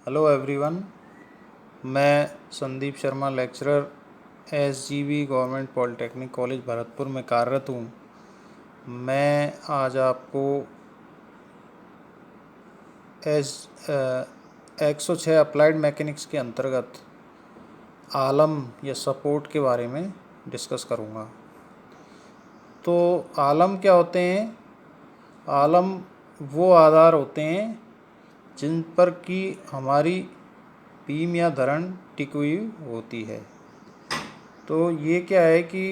Hello everyone, मैं Sandeep Sharma lecturer SGV government polytechnic college Bharatpur में कार्यरत हूँ। मैं आज आपको एस 106 अप्लाइड मैकेनिक्स के अंतर्गत आलम या सपोर्ट के बारे में डिस्कस करूँगा। तो आलम क्या होते हैं? आलम वो आधार होते हैं जिन पर कि हमारी बीम या धरण टिकी हुई होती है। तो ये क्या है कि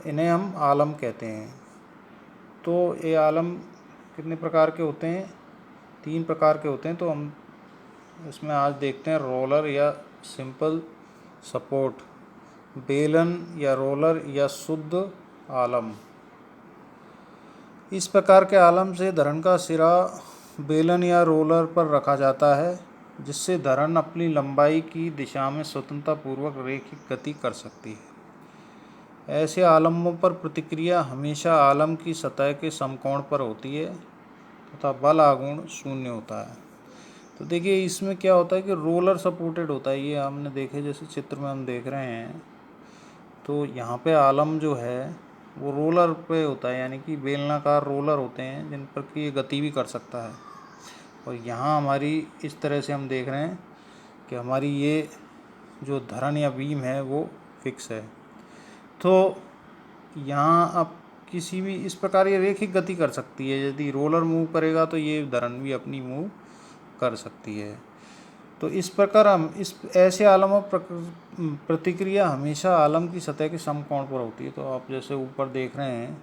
इन्हें हम आलम कहते हैं। तो ये आलम कितने प्रकार के होते हैं? 3 प्रकार के होते हैं। तो हम इसमें आज देखते हैं रोलर या सिंपल सपोर्ट, बेलन या रोलर या शुद्ध आलम। इस प्रकार के आलम से धरण का सिरा बेलन या रोलर पर रखा जाता है, जिससे धरण अपनी लंबाई की दिशा में स्वतंत्रतापूर्वक रैखिक गति कर सकती है। ऐसे आलमों पर प्रतिक्रिया हमेशा आलम की सतह के समकोण पर होती है तथा बल आघूर्ण शून्य होता है। तो देखिए इसमें क्या होता है कि रोलर सपोर्टेड होता है। ये हमने देखे, जैसे चित्र में हम देख रहे हैं, तो यहाँ पे आलम जो है वो रोलर पे होता है, यानी कि बेलनाकार रोलर होते हैं जिन पर कि ये गति भी कर सकता है। और यहाँ हमारी इस तरह से हम देख रहे हैं कि हमारी ये जो धरण या बीम है वो फिक्स है। तो यहाँ अब किसी भी इस प्रकार ये रैखिक गति कर सकती है। यदि रोलर मूव करेगा तो ये धरण भी अपनी मूव कर सकती है। तो इस प्रकार हम इस ऐसे आलमों प्रतिक्रिया हमेशा आलम की सतह के समकोण पर होती है। तो आप जैसे ऊपर देख रहे हैं,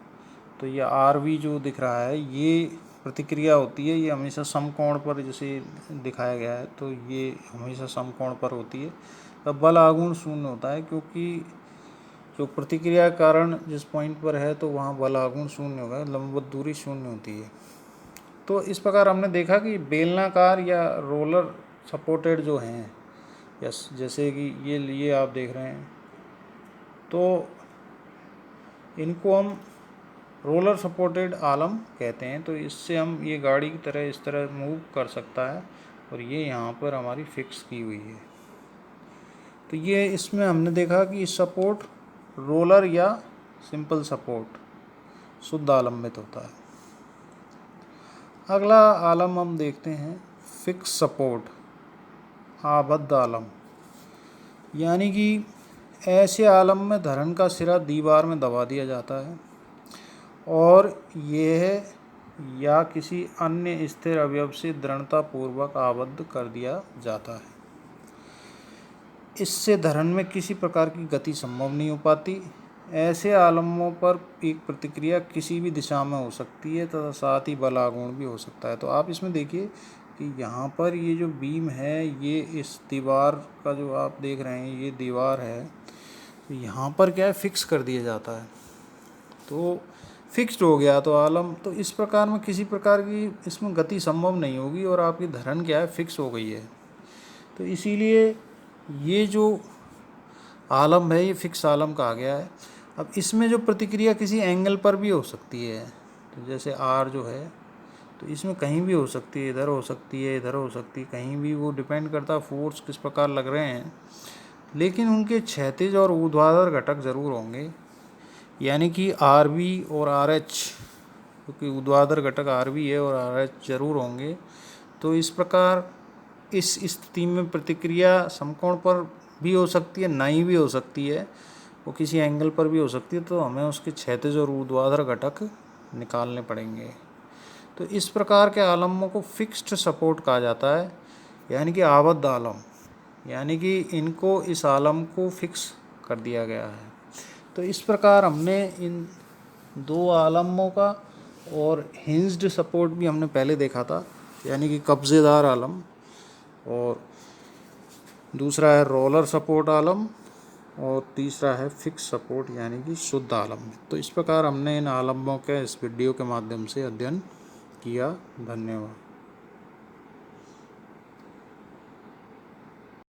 तो ये RV जो दिख रहा है, ये प्रतिक्रिया होती है। ये हमेशा समकोण पर जैसे दिखाया गया है, तो ये हमेशा समकोण पर होती है। तब बल आघूर्ण शून्य होता है, क्योंकि जो प्रतिक्रिया के कारण जिस पॉइंट पर है तो वहाँ बल आघूर्ण शून्य होगा, लंबवत दूरी शून्य होती है। तो इस प्रकार हमने देखा कि बेलनाकार या रोलर सपोर्टेड जो हैं, यस, जैसे कि ये आप देख रहे हैं, तो इनको हम रोलर सपोर्टेड आलम कहते हैं। तो इससे हम ये गाड़ी की तरह इस तरह मूव कर सकता है, और ये यहाँ पर हमारी फिक्स की हुई है। तो ये इसमें हमने देखा कि सपोर्ट रोलर या सिंपल सपोर्ट शुद्ध आलम्बित होता है। अगला आलम हम देखते हैं फिक्स सपोर्ट, आबद्ध आलम। यानी कि ऐसे आलम में धरण का सिरा दीवार में दबा दिया जाता है और यह या किसी अन्य स्थिर अवयव से दृढ़तापूर्वक आबद्ध कर दिया जाता है। इससे धरण में किसी प्रकार की गति संभव नहीं हो पाती। ऐसे आलमों पर एक प्रतिक्रिया किसी भी दिशा में हो सकती है तथा साथ ही बल आघूर्ण भी हो सकता है। तो आप इसमें देखिए कि यहाँ पर ये जो बीम है, ये इस दीवार का जो आप देख रहे हैं, ये दीवार है, तो यहाँ पर क्या है, फिक्स कर दिया जाता है। तो फिक्स्ड हो गया तो आलम, तो इस प्रकार में किसी प्रकार की इसमें गति संभव नहीं होगी और आपकी धरण क्या है, फिक्स हो गई है। तो इसीलिए ये जो आलम है ये फिक्स आलम कहा गया है। अब इसमें जो प्रतिक्रिया किसी एंगल पर भी हो सकती है, तो जैसे R जो है, तो इसमें कहीं भी हो सकती है, इधर हो सकती है, इधर हो सकती है, कहीं भी, वो डिपेंड करता है फोर्स किस प्रकार लग रहे हैं। लेकिन उनके क्षैतिज और ऊर्ध्वाधर घटक ज़रूर होंगे, यानी कि RV और RH, क्योंकि ऊर्ध्वाधर घटक RV है और RH जरूर होंगे। तो इस प्रकार इस स्थिति में प्रतिक्रिया समकोण पर भी हो सकती है, नहीं भी हो सकती है, वो किसी एंगल पर भी हो सकती है। तो हमें उसके क्षैतिज और ऊर्ध्वाधर घटक निकालने पड़ेंगे। तो इस प्रकार के आलमों को फिक्स्ड सपोर्ट कहा जाता है, यानी कि आबद्ध आलम, यानी कि इनको, इस आलम को फिक्स कर दिया गया है। तो इस प्रकार हमने इन 2 आलमों का, और हिंज्ड सपोर्ट भी हमने पहले देखा था, यानी कि कब्जेदार आलम, और दूसरा है रोलर सपोर्ट आलम, और तीसरा है फिक्स सपोर्ट यानी कि शुद्ध आलम। तो इस प्रकार हमने इन आलमों के इस वीडियो के माध्यम से अध्ययन किया। धन्यवाद।